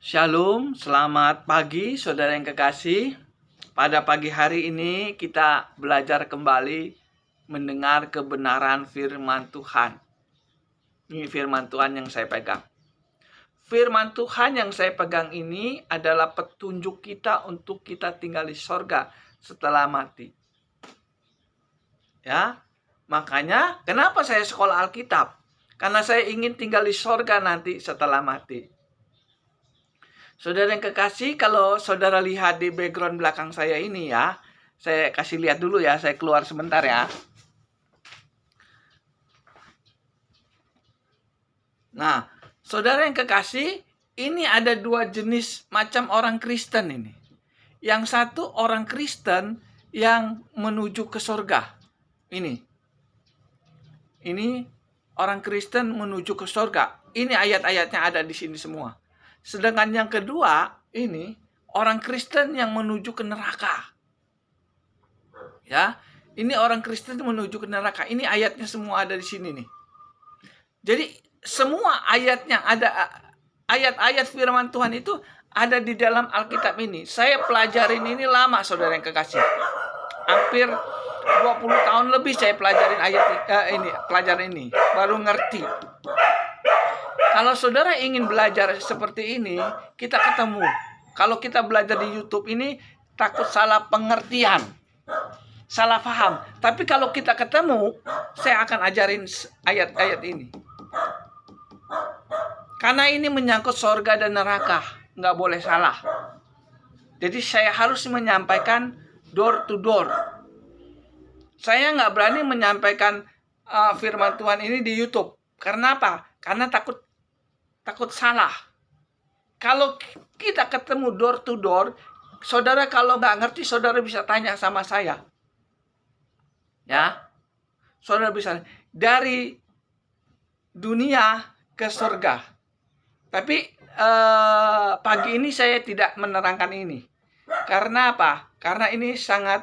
Shalom, selamat pagi saudara yang kekasih. Pada pagi hari ini kita belajar kembali mendengar kebenaran firman Tuhan. Ini firman Tuhan yang saya pegang. Firman Tuhan yang saya pegang ini adalah petunjuk kita untuk kita tinggal di sorga setelah mati. Ya, makanya kenapa saya sekolah Alkitab? Karena saya ingin tinggal di sorga nanti setelah mati. Saudara yang kekasih, kalau saudara lihat di background belakang saya ini ya, saya kasih lihat dulu ya, saya keluar sebentar ya. Nah, saudara yang kekasih, ini ada dua jenis macam orang Kristen ini. Yang satu orang Kristen yang menuju ke surga. Ini orang Kristen menuju ke surga. Ini ayat-ayatnya ada di sini semua. Sedangkan yang kedua, ini orang Kristen yang menuju ke neraka. Ya, ini orang Kristen menuju ke neraka. Ini ayatnya semua ada di sini nih. Jadi semua ayatnya ada, ayat-ayat firman Tuhan itu ada di dalam Alkitab ini. Saya pelajarin ini lama, saudara yang kekasih. Hampir 20 tahun lebih saya pelajarin pelajaran ini, baru ngerti. Kalau saudara ingin belajar seperti ini, kita ketemu. Kalau kita belajar di YouTube ini, takut salah pengertian, salah paham. Tapi kalau kita ketemu, saya akan ajarin ayat-ayat ini. Karena ini menyangkut sorga dan neraka, nggak boleh salah. Jadi saya harus menyampaikan door to door. Saya nggak berani menyampaikan firman Tuhan ini di YouTube. Karena apa? Karena takut salah. Kalau kita ketemu door to door, saudara kalau nggak ngerti, saudara bisa tanya sama saya. Ya, saudara bisa dari dunia ke surga. Tapi pagi ini saya tidak menerangkan ini. Karena apa? Karena ini sangat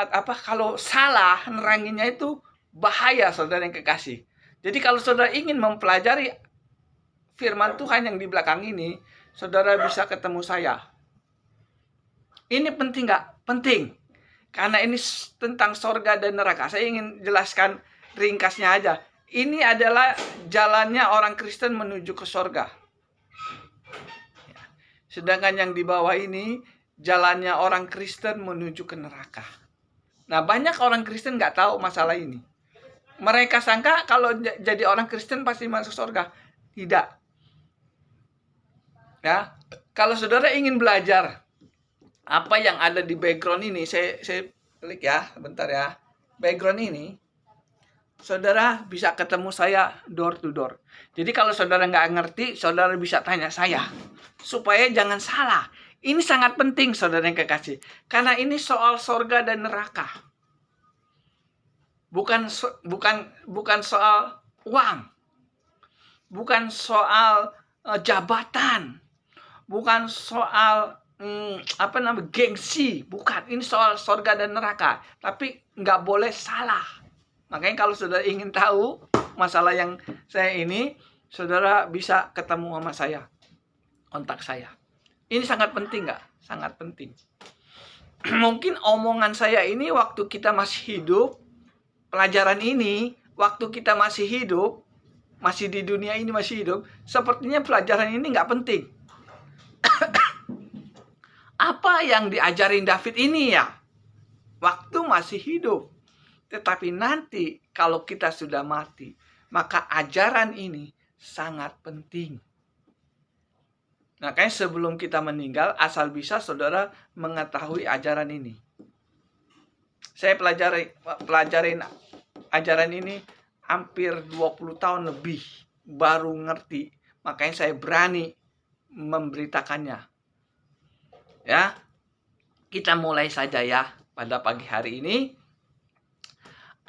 apa? Kalau salah neranginnya itu bahaya, saudara yang kekasih. Jadi kalau saudara ingin mempelajari firman Tuhan yang di belakang ini, saudara bisa ketemu saya. Ini penting nggak? Penting. Karena ini tentang sorga dan neraka. Saya ingin jelaskan ringkasnya aja. Ini adalah jalannya orang Kristen menuju ke sorga. Sedangkan yang di bawah ini, jalannya orang Kristen menuju ke neraka. Nah, banyak orang Kristen nggak tahu masalah ini. Mereka sangka kalau jadi orang Kristen pasti masuk sorga. Tidak. Ya, kalau saudara ingin belajar apa yang ada di background ini, saya klik ya, bentar ya. Background ini, saudara bisa ketemu saya door to door. Jadi kalau saudara nggak ngerti, saudara bisa tanya saya. Supaya jangan salah. Ini sangat penting, saudara yang kekasih. Karena ini soal sorga dan neraka. Bukan soal uang. Bukan soal jabatan. Bukan soal gengsi, bukan. Ini soal sorga dan neraka. Tapi nggak boleh salah. Makanya kalau saudara ingin tahu masalah yang saya ini, saudara bisa ketemu sama saya, kontak saya. Ini sangat penting nggak? Sangat penting. Mungkin omongan saya ini waktu kita masih hidup, pelajaran ini waktu kita masih hidup, masih di dunia ini masih hidup, sepertinya pelajaran ini nggak penting. Apa yang diajarin David ini ya, waktu masih hidup. Tetapi nanti kalau kita sudah mati, maka ajaran ini sangat penting. Makanya sebelum kita meninggal, asal bisa saudara mengetahui ajaran ini. Saya pelajarin ajaran ini hampir 20 tahun lebih, baru ngerti. Makanya saya berani memberitakannya. Ya, kita mulai saja ya pada pagi hari ini.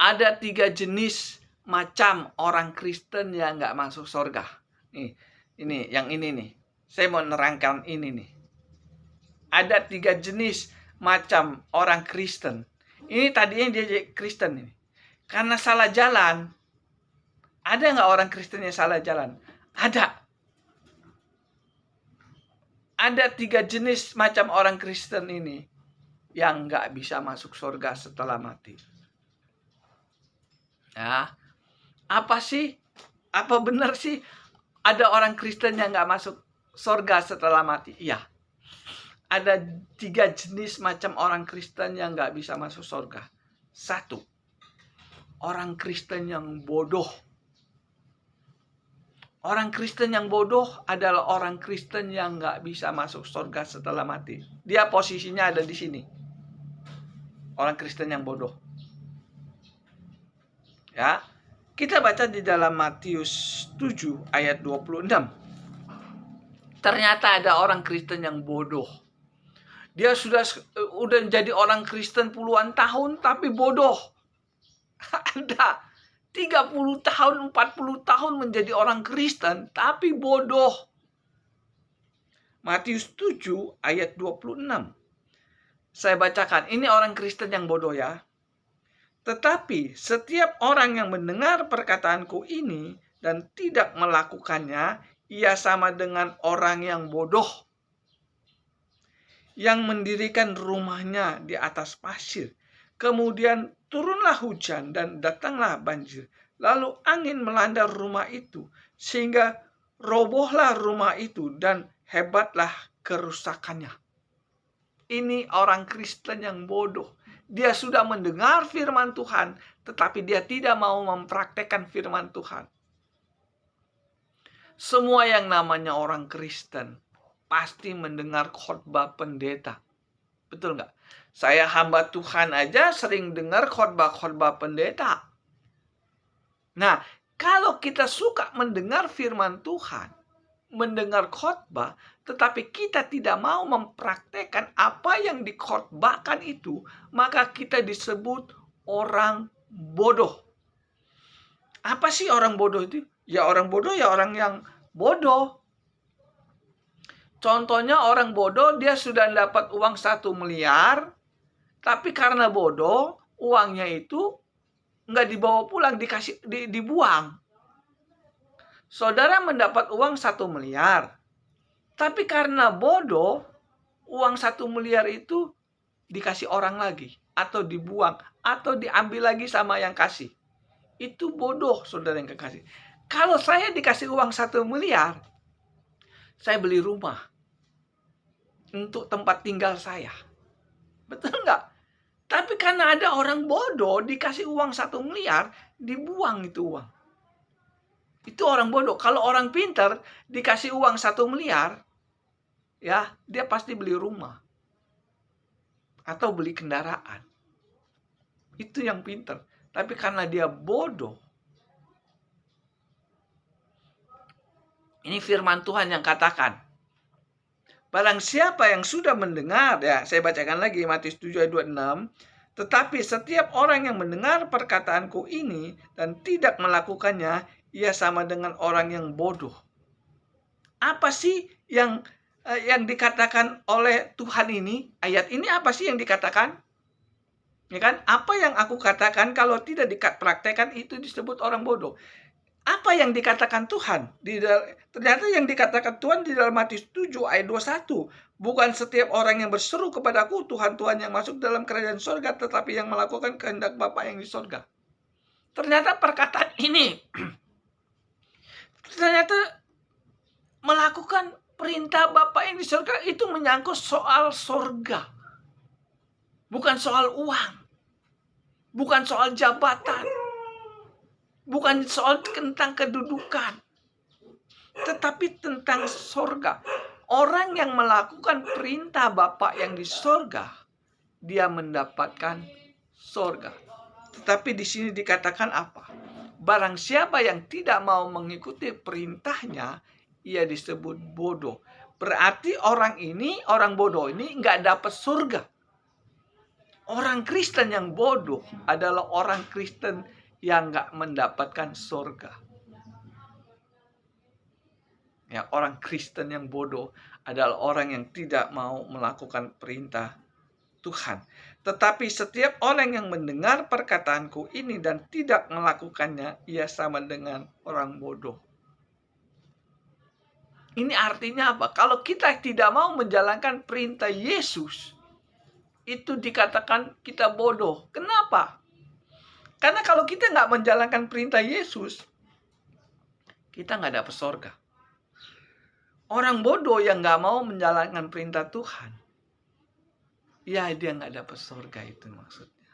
Ada 3 jenis macam orang Kristen yang nggak masuk surga. Ini yang ini nih. Saya mau nerangkan ini nih. Ada 3 jenis macam orang Kristen. Ini tadinya dia Kristen ini. Karena salah jalan. Ada nggak orang Kristen yang salah jalan? Ada. ada 3 jenis macam orang Kristen ini yang nggak bisa masuk surga setelah mati. Ya, apa sih? Apa benar sih ada orang Kristen yang nggak masuk surga setelah mati? Iya. Ada 3 jenis macam orang Kristen yang nggak bisa masuk surga. 1, orang Kristen yang bodoh. Orang Kristen yang bodoh adalah orang Kristen yang nggak bisa masuk surga setelah mati. Dia posisinya ada di sini. Orang Kristen yang bodoh. Ya, kita baca di dalam Matius 7 ayat 26. Ternyata ada orang Kristen yang bodoh. Dia sudah jadi orang Kristen puluhan tahun tapi bodoh. Ada 30 tahun, 40 tahun menjadi orang Kristen tapi bodoh. Matius 7 ayat 26. Saya bacakan, ini orang Kristen yang bodoh ya. Tetapi setiap orang yang mendengar perkataanku ini dan tidak melakukannya, ia sama dengan orang yang bodoh yang mendirikan rumahnya di atas pasir. Kemudian turunlah hujan dan datanglah banjir. Lalu angin melanda rumah itu, sehingga robohlah rumah itu dan hebatlah kerusakannya. Ini orang Kristen yang bodoh. Dia sudah mendengar firman Tuhan, tetapi dia tidak mau mempraktekkan firman Tuhan. Semua yang namanya orang Kristen pasti mendengar khotbah pendeta. Betul nggak? Saya hamba Tuhan aja sering dengar khotbah-khotbah pendeta. Nah, kalau kita suka mendengar firman Tuhan, mendengar khotbah, tetapi kita tidak mau mempraktekkan apa yang dikhotbahkan itu, maka kita disebut orang bodoh. Apa sih orang bodoh itu? Ya orang bodoh ya orang yang bodoh. Contohnya orang bodoh, dia sudah dapat uang 1 miliar, tapi karena bodoh, uangnya itu nggak dibawa pulang, dibuang. Saudara mendapat uang 1 miliar, tapi karena bodoh, uang 1 miliar itu dikasih orang lagi, atau dibuang, atau diambil lagi sama yang kasih. Itu bodoh, saudara yang kekasih. Kalau saya dikasih uang 1 miliar, saya beli rumah untuk tempat tinggal saya. Betul nggak? Tapi karena ada orang bodoh dikasih uang 1 miliar, dibuang itu uang. Itu orang bodoh. Kalau orang pintar dikasih uang 1 miliar, ya dia pasti beli rumah. Atau beli kendaraan. Itu yang pintar. Tapi karena dia bodoh, ini firman Tuhan yang katakan, barang siapa yang sudah mendengar, ya saya bacakan lagi Matius 7 ayat 26, tetapi setiap orang yang mendengar perkataanku ini dan tidak melakukannya, ia sama dengan orang yang bodoh. Apa sih yang dikatakan oleh Tuhan ini? Ayat ini apa sih yang dikatakan? Ya kan? Apa yang aku katakan kalau tidak dipraktekkan itu disebut orang bodoh. Apa yang dikatakan Tuhan? Ternyata yang dikatakan Tuhan di dalam Matius 7 ayat 21. Bukan setiap orang yang berseru kepadaku, Tuhan, Tuhan, yang masuk dalam kerajaan surga, tetapi yang melakukan kehendak Bapa yang di surga. Ternyata perkataan ini, ternyata melakukan perintah Bapa yang di surga itu menyangkut soal surga. Bukan soal uang. Bukan soal jabatan. Bukan soal tentang kedudukan, tetapi tentang surga. Orang yang melakukan perintah Bapa yang di surga, dia mendapatkan surga. Tetapi di sini dikatakan apa? Barang siapa yang tidak mau mengikuti perintahnya, ia disebut bodoh. Berarti orang bodoh ini nggak dapat surga. Orang Kristen yang bodoh adalah orang Kristen yang nggak mendapatkan surga. Ya, orang Kristen yang bodoh adalah orang yang tidak mau melakukan perintah Tuhan. Tetapi setiap orang yang mendengar perkataanku ini dan tidak melakukannya, ia sama dengan orang bodoh. Ini artinya apa? Kalau kita tidak mau menjalankan perintah Yesus, itu dikatakan kita bodoh. Kenapa? Karena kalau kita nggak menjalankan perintah Yesus, kita nggak dapat sorga. Orang bodoh yang nggak mau menjalankan perintah Tuhan, ya dia nggak dapat sorga, itu maksudnya.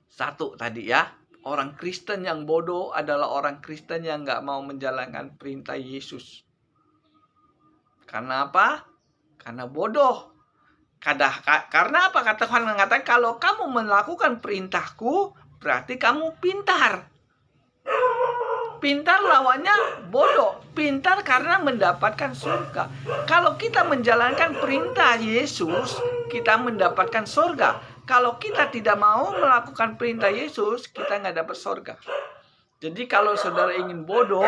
Satu tadi ya, orang Kristen yang bodoh adalah orang Kristen yang nggak mau menjalankan perintah Yesus. Karena apa? Karena bodoh. Karena apa? Kata Tuhan mengatakan, kalau kamu melakukan perintahku, berarti kamu pintar. Pintar lawannya bodoh. Pintar karena mendapatkan surga. Kalau kita menjalankan perintah Yesus, kita mendapatkan surga. Kalau kita tidak mau melakukan perintah Yesus, kita nggak dapat surga. Jadi kalau saudara ingin bodoh,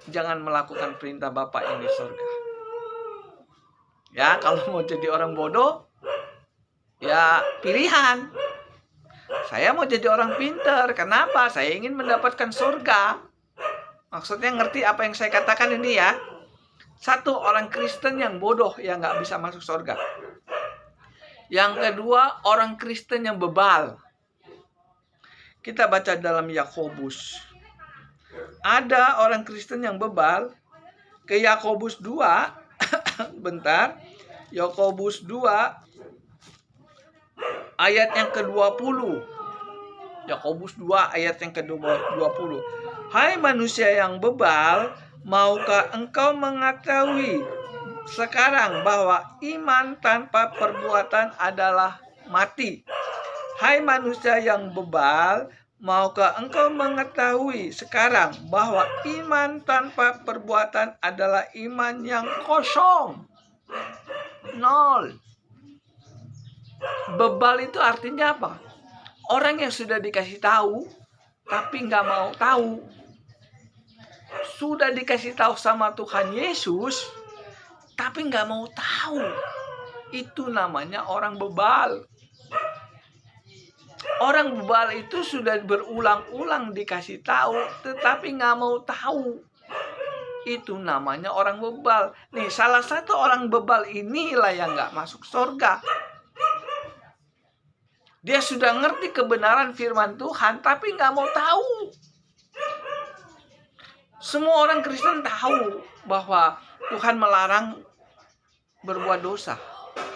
jangan melakukan perintah Bapa yang di surga. Ya, kalau mau jadi orang bodoh, ya pilihan. Saya mau jadi orang pintar. Kenapa? Saya ingin mendapatkan surga. Maksudnya ngerti apa yang saya katakan ini ya? Satu, orang Kristen yang bodoh yang nggak bisa masuk surga. Yang kedua, orang Kristen yang bebal. Kita baca dalam Yakobus. Ada orang Kristen yang bebal. Ke Yakobus 2. Bentar. Yakobus 2 ayat yang ke-20. Yakobus 2 ayat yang ke-20. Hai manusia yang bebal, maukah engkau mengetahui sekarang bahwa iman tanpa perbuatan adalah mati? Hai manusia yang bebal, maukah engkau mengetahui sekarang bahwa iman tanpa perbuatan adalah iman yang kosong? Nol. Bebal itu artinya apa? Orang yang sudah dikasih tahu, tapi nggak mau tahu. Sudah dikasih tahu sama Tuhan Yesus, tapi nggak mau tahu. Itu namanya orang bebal. Orang bebal itu sudah berulang-ulang dikasih tahu, tetapi nggak mau tahu. Itu namanya orang bebal. Nih, salah satu orang bebal inilah yang nggak masuk surga. Dia sudah ngerti kebenaran firman Tuhan, tapi nggak mau tahu. Semua orang Kristen tahu bahwa Tuhan melarang berbuat dosa.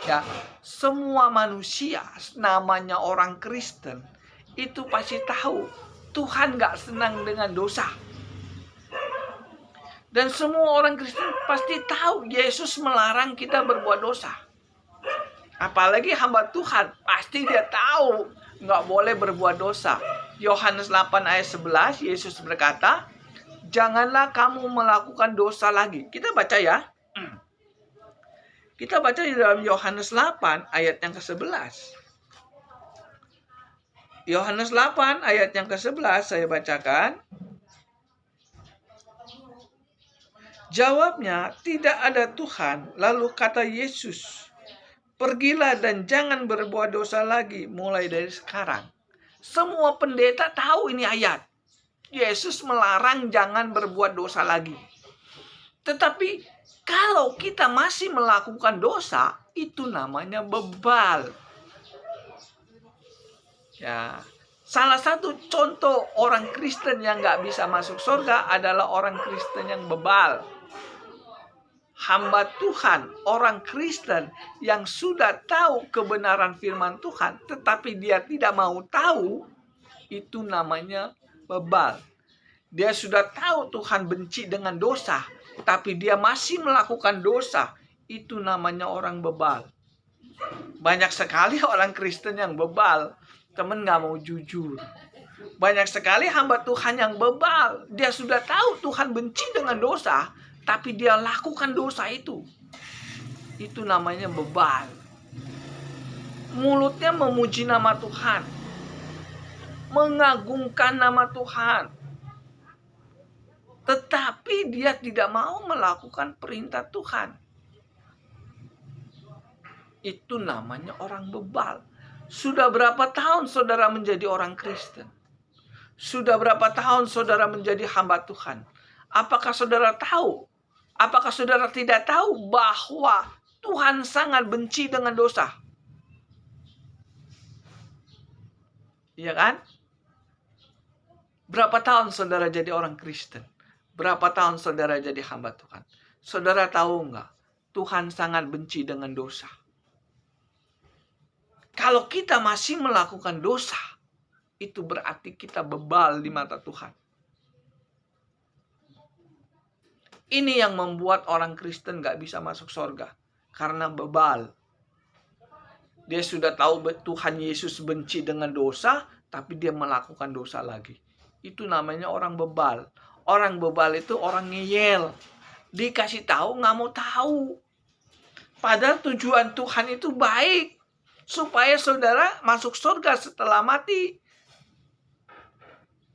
Ya, semua manusia namanya orang Kristen itu pasti tahu Tuhan nggak senang dengan dosa. Dan semua orang Kristen pasti tahu Yesus melarang kita berbuat dosa. Apalagi hamba Tuhan, pasti dia tahu nggak boleh berbuat dosa. Yohanes 8 ayat 11, Yesus berkata, janganlah kamu melakukan dosa lagi. Kita baca ya. Kita baca di dalam Yohanes 8 ayat yang ke-11. Yohanes 8 ayat yang ke-11 saya bacakan. Jawabnya, tidak ada Tuhan. Lalu kata Yesus, pergilah dan jangan berbuat dosa lagi mulai dari sekarang. Semua pendeta tahu ini ayat. Yesus melarang jangan berbuat dosa lagi. Tetapi kalau kita masih melakukan dosa, itu namanya bebal. Ya, salah satu contoh orang Kristen yang nggak bisa masuk surga adalah orang Kristen yang bebal. Hamba Tuhan, orang Kristen yang sudah tahu kebenaran firman Tuhan, tetapi dia tidak mau tahu, itu namanya bebal. Dia sudah tahu Tuhan benci dengan dosa, tapi dia masih melakukan dosa, itu namanya orang bebal. Banyak sekali orang Kristen yang bebal, teman nggak mau jujur. Banyak sekali hamba Tuhan yang bebal, dia sudah tahu Tuhan benci dengan dosa, tapi dia lakukan dosa itu. Itu namanya bebal. Mulutnya memuji nama Tuhan, mengagungkan nama Tuhan, tetapi dia tidak mau melakukan perintah Tuhan. Itu namanya orang bebal. Sudah berapa tahun saudara menjadi orang Kristen? Sudah berapa tahun saudara menjadi hamba Tuhan? Apakah saudara tahu? Apakah saudara tidak tahu bahwa Tuhan sangat benci dengan dosa? Iya kan? Berapa tahun saudara jadi orang Kristen? Berapa tahun saudara jadi hamba Tuhan? Saudara tahu nggak? Tuhan sangat benci dengan dosa. Kalau kita masih melakukan dosa, itu berarti kita bebal di mata Tuhan. Ini yang membuat orang Kristen gak bisa masuk surga. Karena bebal. Dia sudah tahu Tuhan Yesus benci dengan dosa, tapi dia melakukan dosa lagi. Itu namanya orang bebal. Orang bebal itu orang ngeyel. Dikasih tahu gak mau tahu. Padahal tujuan Tuhan itu baik. Supaya saudara masuk surga setelah mati.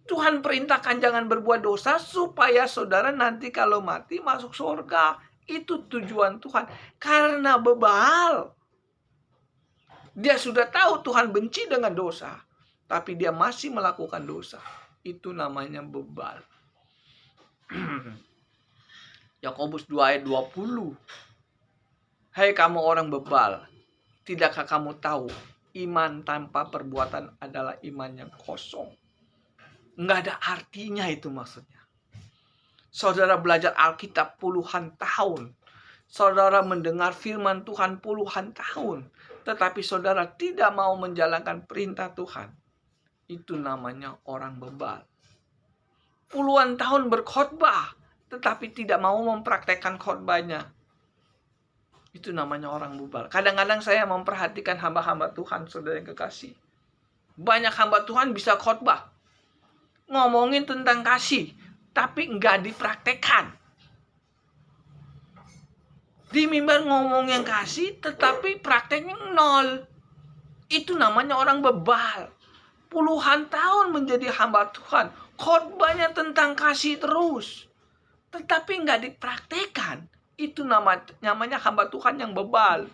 Tuhan perintahkan jangan berbuat dosa supaya saudara nanti kalau mati masuk surga. Itu tujuan Tuhan. Karena bebal. Dia sudah tahu Tuhan benci dengan dosa. Tapi dia masih melakukan dosa. Itu namanya bebal. Yakobus 2 ayat 20. Hai kamu orang bebal. Tidakkah kamu tahu iman tanpa perbuatan adalah iman yang kosong? Nggak ada artinya itu maksudnya. Saudara belajar Alkitab puluhan tahun. Saudara mendengar firman Tuhan puluhan tahun. Tetapi saudara tidak mau menjalankan perintah Tuhan. Itu namanya orang bebal. Puluhan tahun berkhotbah. Tetapi tidak mau mempraktekkan khotbahnya. Itu namanya orang bebal. Kadang-kadang saya memperhatikan hamba-hamba Tuhan, saudara yang kekasih. Banyak hamba Tuhan bisa khotbah. Ngomongin tentang kasih, tapi nggak dipraktekkan. Di mimbar ngomong yang kasih, tetapi prakteknya nol. Itu namanya orang bebal. Puluhan tahun menjadi hamba Tuhan. Khotbahnya tentang kasih terus. Tetapi nggak dipraktekkan. Itu namanya hamba Tuhan yang bebal.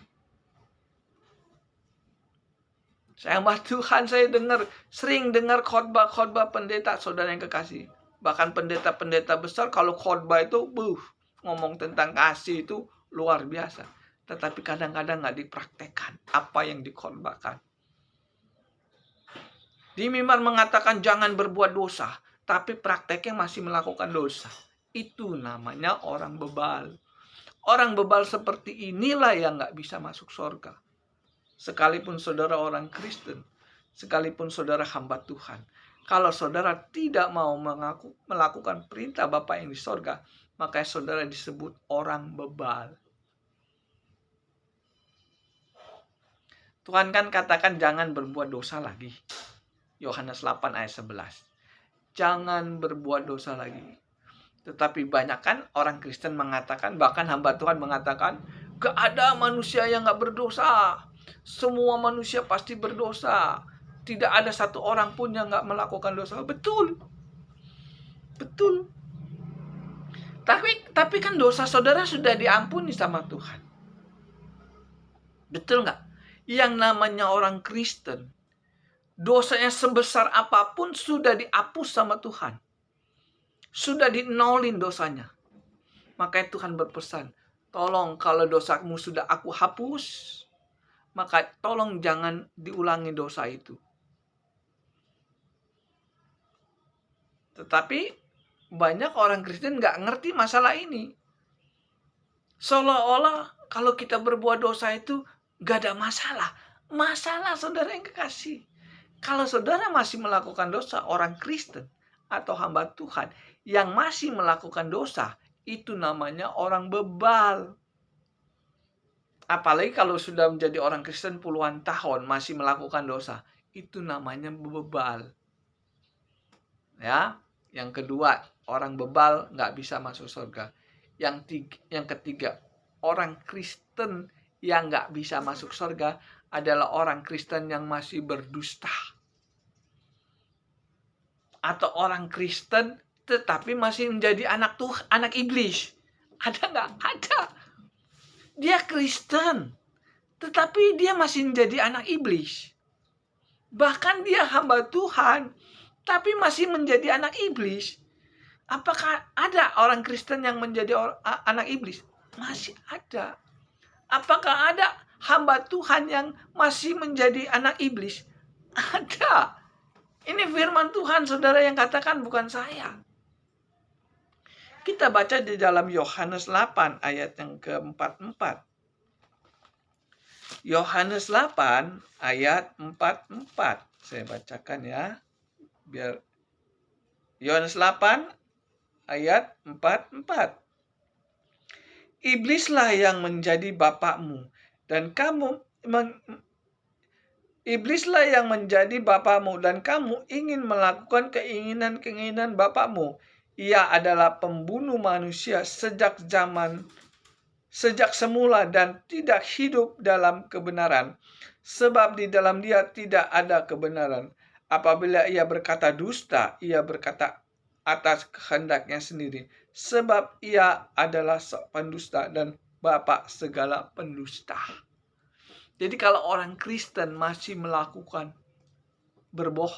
Saya hamba Tuhan, saya sering dengar khotbah pendeta, saudara yang kekasih. Bahkan pendeta-pendeta besar kalau khotbah itu ngomong tentang kasih itu luar biasa. Tetapi kadang-kadang nggak dipraktekkan apa yang dikhotbahkan. Di mimbar mengatakan jangan berbuat dosa, tapi prakteknya masih melakukan dosa. Itu namanya orang bebal. Orang bebal seperti inilah yang nggak bisa masuk surga. Sekalipun saudara orang Kristen, sekalipun saudara hamba Tuhan. Kalau saudara tidak mau melakukan perintah Bapa yang di surga, maka saudara disebut orang bebal. Tuhan kan katakan jangan berbuat dosa lagi. Yohanes 8 ayat 11. Jangan berbuat dosa lagi. Tetapi banyak kan orang Kristen mengatakan, bahkan hamba Tuhan mengatakan, gak ada manusia yang gak berdosa. Semua manusia pasti berdosa. Tidak ada satu orang pun yang gak melakukan dosa. Betul. Betul. Tapi kan dosa saudara sudah diampuni sama Tuhan. Betul gak? Yang namanya orang Kristen, dosanya sebesar apapun sudah dihapus sama Tuhan. Sudah dinolin dosanya. Makanya Tuhan berpesan, tolong kalau dosamu sudah aku hapus, maka tolong jangan diulangi dosa itu. Tetapi banyak orang Kristen gak ngerti masalah ini. Seolah-olah kalau kita berbuat dosa itu gak ada masalah. Masalah saudara yang kekasih. Kalau saudara masih melakukan dosa, orang Kristen atau hamba Tuhan yang masih melakukan dosa, itu namanya orang bebal. Apalagi kalau sudah menjadi orang Kristen puluhan tahun masih melakukan dosa, itu namanya bebal. Ya, yang kedua, orang bebal nggak bisa masuk surga. Yang ketiga, orang Kristen yang nggak bisa masuk surga adalah orang Kristen yang masih berdusta. Atau orang Kristen tetapi masih menjadi anak iblis. Ada nggak? Ada. Dia Kristen, tetapi dia masih menjadi anak iblis. Bahkan dia hamba Tuhan, tapi masih menjadi anak iblis. Apakah ada orang Kristen yang menjadi anak iblis? Masih ada. Apakah ada hamba Tuhan yang masih menjadi anak iblis? Ada. Ini firman Tuhan, saudara, yang katakan, bukan saya. Kita baca di dalam Yohanes 8 ayat yang ke-44. Yohanes 8 ayat 44. Saya bacakan ya. Biar Yohanes 8 ayat 44. Iblislah yang menjadi bapakmu dan kamu Iblislah yang menjadi bapamu dan kamu ingin melakukan keinginan-keinginan bapakmu. Ia adalah pembunuh manusia sejak semula dan tidak hidup dalam kebenaran. Sebab di dalam dia tidak ada kebenaran. Apabila ia berkata dusta, ia berkata atas kehendaknya sendiri. Sebab ia adalah pendusta dan bapa segala pendusta. Jadi kalau orang Kristen masih melakukan berbohong,